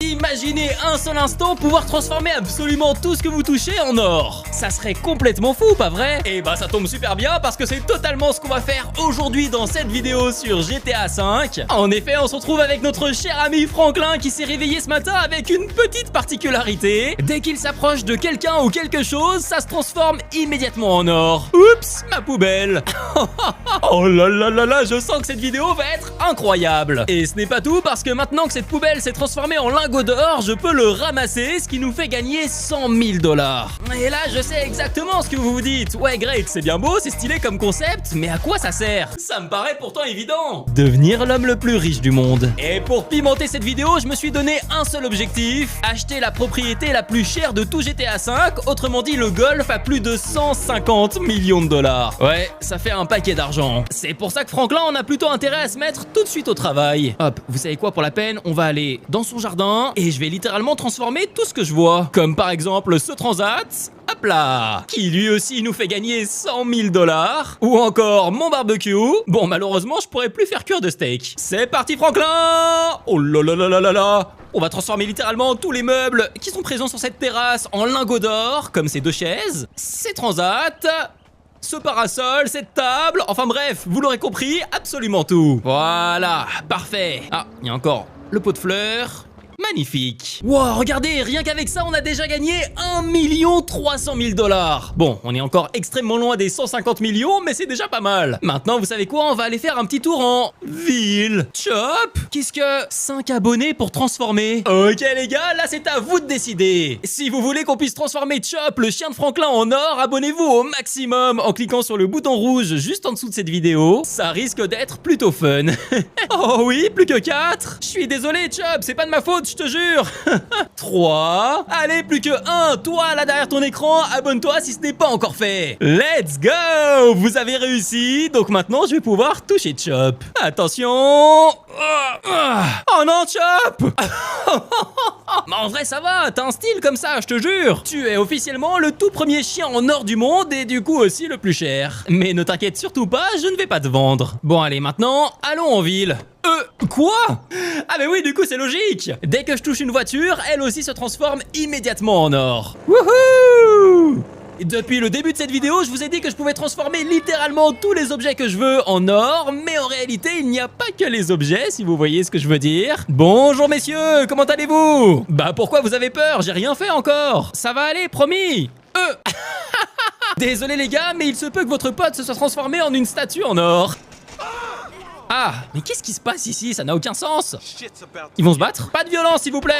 Imaginez un seul instant pouvoir transformer absolument tout ce que vous touchez en or. Ça serait complètement fou, pas vrai? Et bah ça tombe super bien parce que c'est totalement ce qu'on va faire aujourd'hui dans cette vidéo sur GTA V. En effet, on se retrouve avec notre cher ami Franklin qui s'est réveillé ce matin avec une petite particularité. Dès qu'il s'approche de quelqu'un ou quelque chose, ça se transforme immédiatement en or. Oups, ma poubelle. Oh là là là là, je sens que cette vidéo va être incroyable. Et ce n'est pas tout parce que maintenant que cette poubelle s'est transformée en lingot d'or, je peux le ramasser, ce qui nous fait gagner 100 000 $. Et là, je sais exactement ce que vous vous dites. Ouais, great, c'est bien beau, c'est stylé comme concept, mais à quoi ça sert? Ça me paraît pourtant évident. Devenir l'homme le plus riche du monde. Et pour pimenter cette vidéo, je me suis donné un seul objectif, acheter la propriété la plus chère de tout GTA V, autrement dit le golf à plus de 150 millions de $. Ouais, ça fait un paquet d'argent. C'est pour ça que Franklin en a plutôt intérêt à se mettre tout de suite au travail. Hop, vous savez quoi, pour la peine, on va aller dans son jardin et je vais littéralement transformer tout ce que je vois. Comme par exemple ce transat, hop là, qui lui aussi nous fait gagner 100 000 $. Ou encore mon barbecue. Bon, malheureusement, je pourrais plus faire cuire de steak. C'est parti, Franklin! Oh là là là là là là! On va transformer littéralement tous les meubles qui sont présents sur cette terrasse en lingots d'or, comme ces deux chaises, ces transats, ce parasol, cette table, enfin bref, vous l'aurez compris, absolument tout. Voilà, parfait. Ah, il y a encore le pot de fleurs. Magnifique. Wow, regardez, rien qu'avec ça, on a déjà gagné 1 300 000 $. Bon, on est encore extrêmement loin des 150 millions, mais c'est déjà pas mal. Maintenant, vous savez quoi? On va aller faire un petit tour en ville. Chop, qu'est-ce que 5 abonnés pour transformer? Ok les gars, là c'est à vous de décider. Si vous voulez qu'on puisse transformer Chop, le chien de Franklin, en or, abonnez-vous au maximum en cliquant sur le bouton rouge juste en dessous de cette vidéo. Ça risque d'être plutôt fun. Oh oui, plus que 4. Je suis désolé Chop, c'est pas de ma faute, je te jure. 3. Allez, plus que 1. Toi, là derrière ton écran, abonne-toi si ce n'est pas encore fait. Let's go. Vous avez réussi. Donc maintenant, je vais pouvoir toucher Chop. Attention. Oh non, Chop. Mais en vrai, ça va. T'as un style comme ça, je te jure. Tu es officiellement le tout premier chien en or du monde et du coup aussi le plus cher. Mais ne t'inquiète surtout pas, je ne vais pas te vendre. Bon, allez, maintenant, allons en ville. Quoi? Ah mais oui, du coup c'est logique. Dès que je touche une voiture, elle aussi se transforme immédiatement en or. Wouhou! Depuis le début de cette vidéo, je vous ai dit que je pouvais transformer littéralement tous les objets que je veux en or, mais en réalité, il n'y a pas que les objets, si vous voyez ce que je veux dire. Bonjour messieurs, comment allez-vous? Bah pourquoi vous avez peur? J'ai rien fait encore. Ça va aller, promis. Désolé les gars, mais il se peut que votre pote se soit transformé en une statue en or. Ah, mais qu'est-ce qui se passe ici? Ça n'a aucun sens. Ils vont se battre? Pas de violence, s'il vous plaît.